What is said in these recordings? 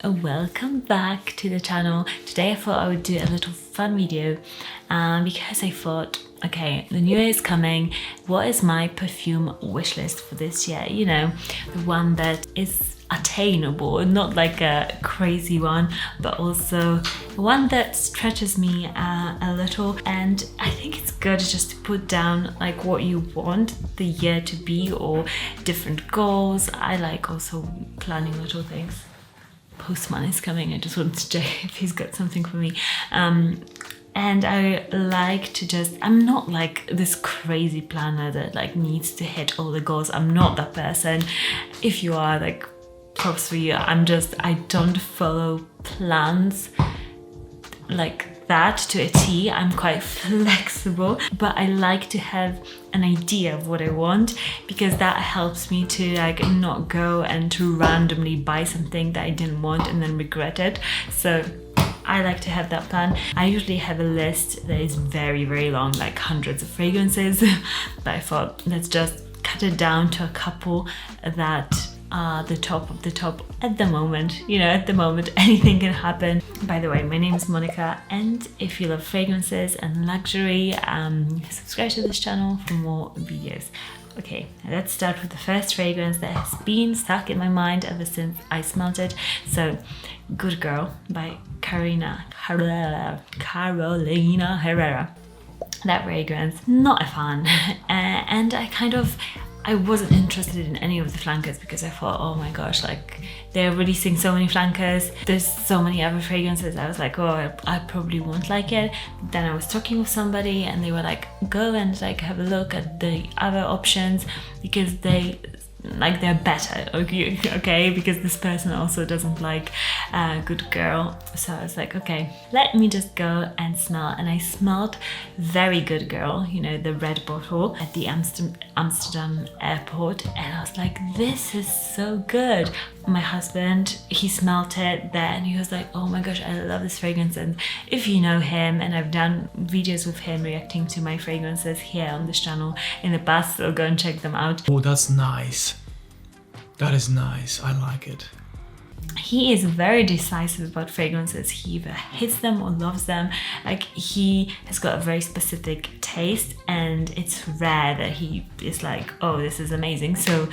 Welcome back to the channel. Today I thought I would do a little fun video because I thought, okay, the new year is coming. What is my perfume wish list for this year? You know, the one that is attainable, not like a crazy one, but also one that stretches me a little. And I think it's good just to put down like what you want the year to be or different goals. I like also planning little things. Postman is coming. I just wanted to check if he's got something for me. And I like to just, I'm not like this crazy planner that like needs to hit all the goals. I'm not that person. If you are, like, props for you. I don't follow plans like that to a T. I'm quite flexible, but I like to have an idea of what I want because that helps me to like not go and to randomly buy something that I didn't want and then regret it. So I like to have that plan. I usually have a list that is very, very long, like hundreds of fragrances, but I thought let's just cut it down to a couple that are the top of the top at the moment. You know, at the moment anything can happen. By the way, my name is Monica, and if you love fragrances and luxury, subscribe to this channel for more videos. Okay, let's start with the first fragrance that has been stuck in my mind ever since I smelled it. So, Good Girl by Carolina Herrera. That fragrance, not a fan, and I wasn't interested in any of the flankers because I thought, oh my gosh, like they're releasing so many flankers, there's so many other fragrances. I was like, oh, I probably won't like it. Then I was talking with somebody and they were like, go and like have a look at the other options because they're better, okay, because this person also doesn't like Good Girl. So I was like, okay, let me just go and smell. And I smelled very Good Girl, you know, the red bottle at the Amsterdam airport, and I was like, this is so good. My husband, he smelled it there and he was like, oh my gosh, I love this fragrance. And if you know him, and I've done videos with him reacting to my fragrances here on this channel in the past, so go and check them out. Oh, that's nice. That is nice. I like it. He is very decisive about fragrances. He either hates them or loves them. Like, he has got a very specific taste, and it's rare that he is like, oh, this is amazing. So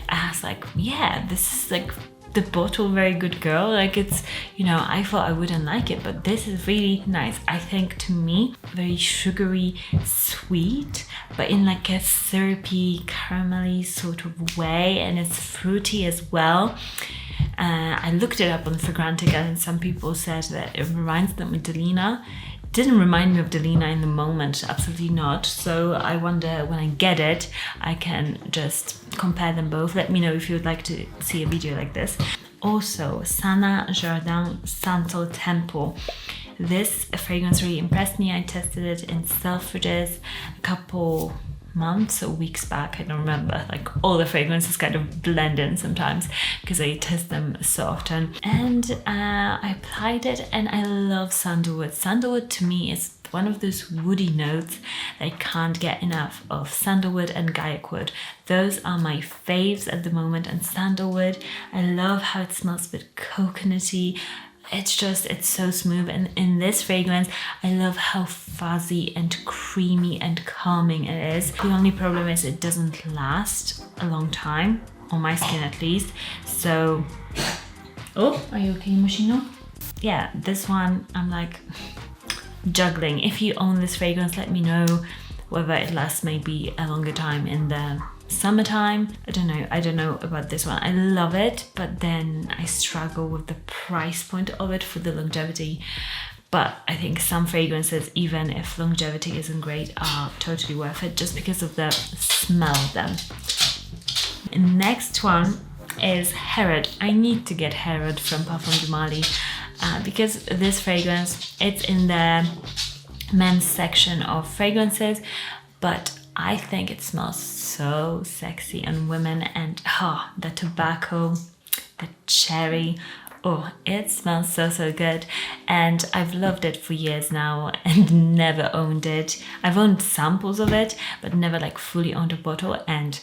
I was like, yeah, this is like the bottle Very Good Girl. Like, it's, you know, I thought I wouldn't like it, but this is really nice. I think, to me, very sugary, sweet, but in like a syrupy, caramelly sort of way, and it's fruity as well. I looked it up on Fragrantica, and some people said that it reminds them of Delina. It didn't remind me of Delina in the moment, absolutely not. So I wonder, when I get it, I can just compare them both. Let me know if you would like to see a video like this. Also, Sana Jardin Santo Tempo. This fragrance really impressed me. I tested it in Selfridges a couple months or weeks back, I don't remember. Like, all the fragrances kind of blend in sometimes because I test them so often. And I applied it, and I love sandalwood. Sandalwood to me is one of those woody notes that I can't get enough of. Sandalwood and Gaiac wood, those are my faves at the moment. And sandalwood, I love how it smells a bit coconutty. It's so smooth. And in this fragrance, I love how fuzzy and creamy and calming it is. The only problem is it doesn't last a long time, on my skin at least. So, oh, are you okay, Moschino? Yeah, this one, I'm like juggling. If you own this fragrance, let me know whether it lasts maybe a longer time in the summertime. I don't know about this one. I love it, but then I struggle with the price point of it for the longevity. But I think some fragrances, even if longevity isn't great, are totally worth it just because of the smell of them. Next one is Herrera. I need to get Herrera from Parfum de Mali because this fragrance, it's in the men's section of fragrances, but I think it smells so sexy on women. And the tobacco, the cherry, oh, it smells so good. And I've loved it for years now and never owned it. I've owned samples of it, but never like fully owned a bottle. And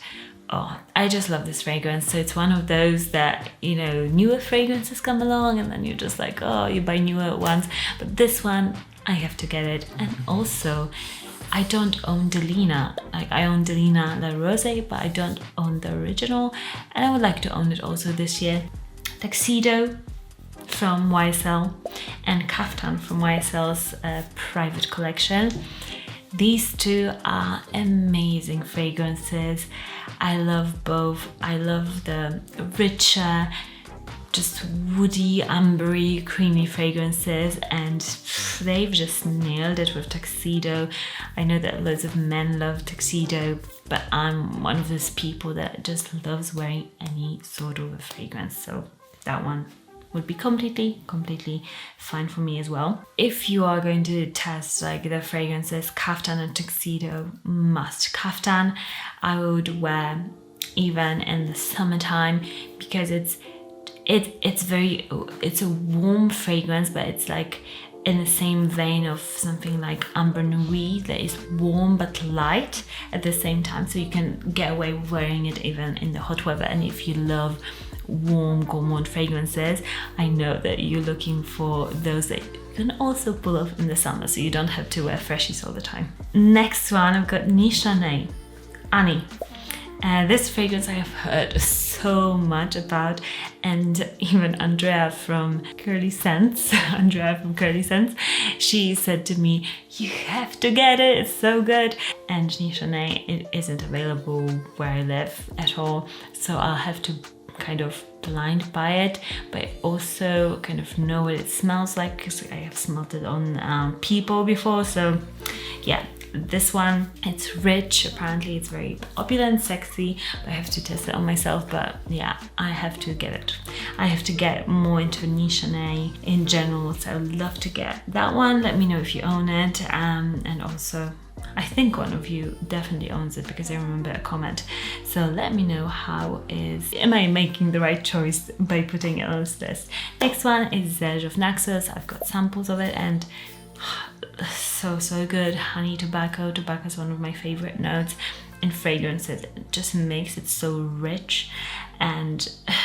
Oh, I just love this fragrance. So it's one of those that, you know, newer fragrances come along and then you're just like, oh, you buy newer ones. But this one, I have to get it. And also, I don't own Delina. Like, I own Delina La Rose, but I don't own the original. And I would like to own it also this year. Tuxedo from YSL and Caftan from YSL's private collection. These two are amazing fragrances. I love both. I love the richer, just woody, ambery, creamy fragrances, and they've just nailed it with Tuxedo. I know that loads of men love Tuxedo, but I'm one of those people that just loves wearing any sort of a fragrance, so that one would be completely fine for me as well. If you are going to test like the fragrances, Caftan and Tuxedo must. Caftan I would wear even in the summertime because it's a warm fragrance, but it's like in the same vein of something like Amber Nuit that is warm but light at the same time, so you can get away with wearing it even in the hot weather. And if you love warm gourmand fragrances, I know that you're looking for those that you can also pull off in the summer, so you don't have to wear freshies all the time. Next one, I've got Nishane Ani. This fragrance I have heard so much about, and even Andrea from Curly Scents, she said to me, you have to get it, it's so good. And Nishane, it isn't available where I live at all, so I'll have to kind of blind buy it, but I also kind of know what it smells like because I have smelled it on people before. So yeah, this one, it's rich, apparently it's very opulent, sexy, but I have to test it on myself. But yeah, I have to get it. I have to get more into Nishane in general, so I would love to get that one. Let me know if you own it, and also I think one of you definitely owns it because I remember a comment. So let me know am I making the right choice by putting it on this list. Next one is Xerjoff Nexus. I've got samples of it and so good. Honey tobacco. Tobacco is one of my favorite notes in fragrances. It just makes it so rich and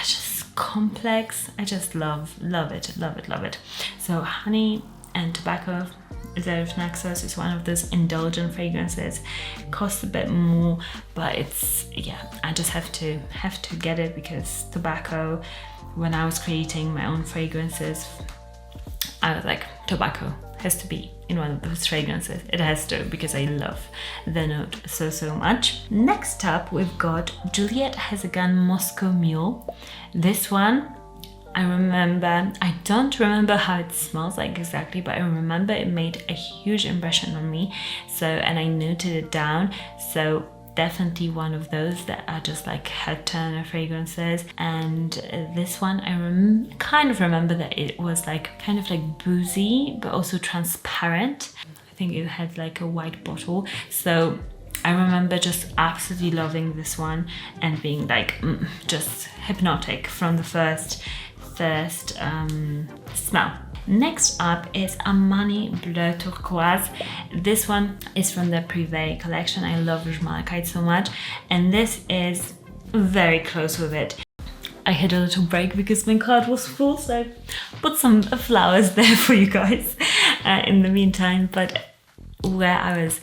just complex. I just love it. So honey and tobacco. Xerjoff Nexus is one of those indulgent fragrances. It costs a bit more, but it's, yeah, I just have to get it because tobacco, when I was creating my own fragrances, I was like, tobacco has to be in one of those fragrances. It has to, because I love the note so much. Next up, we've got Juliette has a gun Moscow Mule. This one, I don't remember how it smells like exactly, but I remember it made a huge impression on me. So, and I noted it down. So definitely one of those that are just like head turner fragrances. And this one, I kind of remember that it was like kind of like boozy, but also transparent. I think it had like a white bottle. So I remember just absolutely loving this one and being like just hypnotic from the first smell. Next up is Armani Bleu Turquoise. This one is from the Privé collection. I love Rouge Malachite so much, and this is very close with it. I had a little break because my card was full, so I put some flowers there for you guys in the meantime. But where I was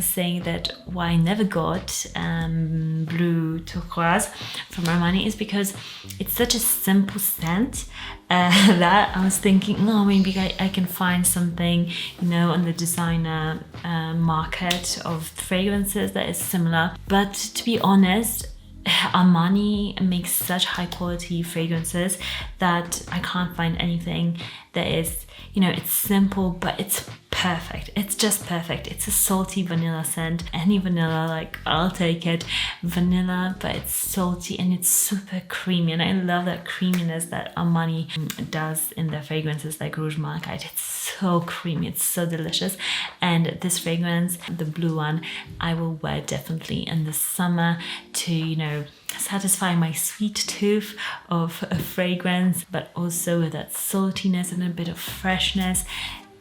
saying that why I never got Bleu Turquoise from Armani is because it's such a simple scent that I was thinking, oh, maybe I can find something, you know, on the designer market of fragrances that is similar. But to be honest, Armani makes such high quality fragrances that I can't find anything that is, you know, it's simple, but it's perfect. It's just perfect. It's a salty vanilla scent. Any vanilla, like, I'll take it. Vanilla, but it's salty and it's super creamy. And I love that creaminess that Armani does in their fragrances like Rouge Malachite. It's so creamy. It's so delicious. And this fragrance, the blue one, I will wear definitely in the summer to, you know, satisfy my sweet tooth of a fragrance, but also with that saltiness and a bit of freshness.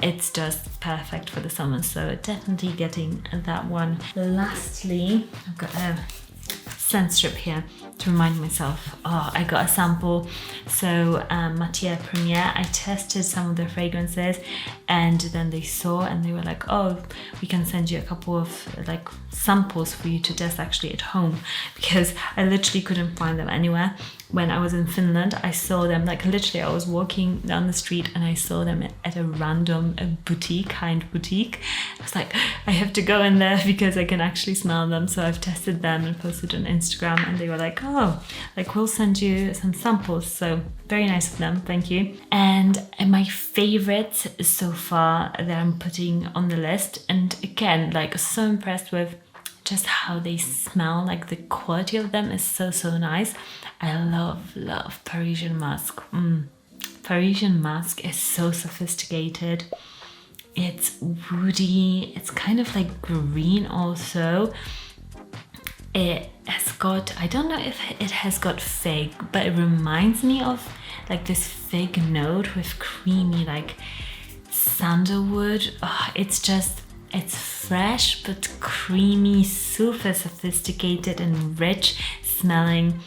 It's just perfect for the summer, so definitely getting that one. Lastly, I've got a scent strip here to remind myself, oh, I got a sample. So Matia Premiere, I tested some of their fragrances, and then they saw and they were like, oh, we can send you a couple of like samples for you to test actually at home, because I literally couldn't find them anywhere. When I was in Finland, I saw them, like literally I was walking down the street and I saw them at a random boutique, high-end boutique. I was like, I have to go in there because I can actually smell them. So I've tested them and posted on Instagram, and they were like, oh, like we'll send you some samples. So very nice of them, thank you. And my favorites so far that I'm putting on the list, and again, like so impressed with just how they smell, like the quality of them is so nice. I love Parisian Mask. Parisian Mask is so sophisticated. It's woody, it's kind of like green also. It has got, I don't know if it has got fig, but it reminds me of like this fig note with creamy like sandalwood. Oh, it's fresh but creamy, super sophisticated and rich smelling.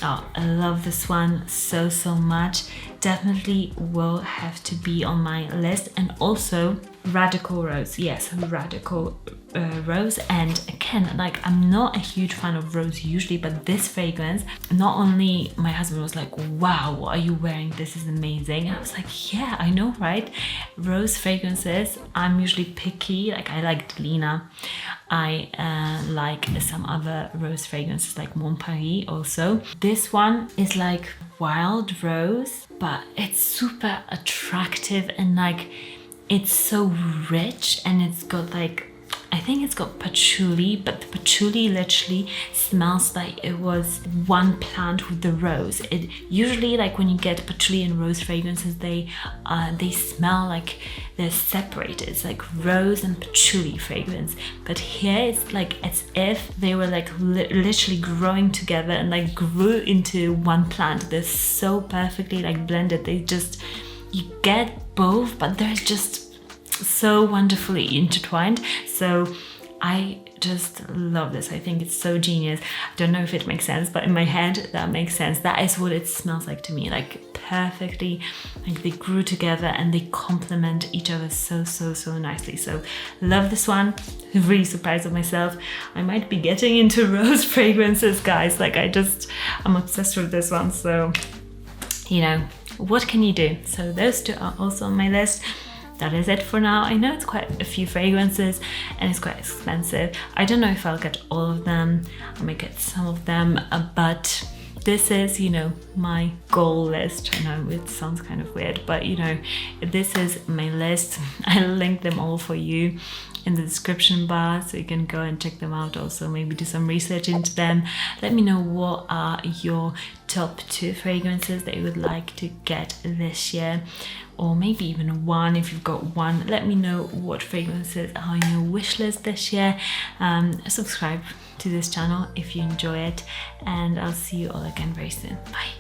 Oh, I love this one so much. Definitely will have to be on my list. And also Radical Rose. Yes, Radical Rose. And again, like I'm not a huge fan of rose usually, but this fragrance, not only my husband was like, wow, what are you wearing? This is amazing. I was like, yeah, I know, right? Rose fragrances, I'm usually picky. Like I like Delina. I like some other rose fragrances like Mon Paris also. This one is like wild rose, but it's super attractive and like it's so rich, and it's got like, I think it's got patchouli, but the patchouli literally smells like it was one plant with the rose. It usually, like when you get patchouli and rose fragrances, they smell like they're separated. It's like rose and patchouli fragrance. But here it's like as if they were like literally growing together and like grew into one plant. They're so perfectly like blended. They just, you get both, but they're just so wonderfully intertwined. So I just love this. I think it's so genius. I don't know if it makes sense, but in my head that makes sense. That is what it smells like to me, like perfectly, like they grew together and they complement each other so nicely. So love this one. Really surprised of myself. I might be getting into rose fragrances, guys. Like I'm obsessed with this one. So you know, what can you do? So those two are also on my list. That is it for now. I know it's quite a few fragrances and it's quite expensive. I don't know if I'll get all of them. I might get some of them, but this is, you know, my goal list. I know it sounds kind of weird, but you know, this is my list. I'll link them all for you in the description bar, so you can go and check them out. Also maybe do some research into them. Let me know what are your top 2 fragrances that you would like to get this year, or maybe even one. If you've got one, let me know what fragrances are on your wish list this year. Subscribe to this channel if you enjoy it, and I'll see you all again very soon. Bye.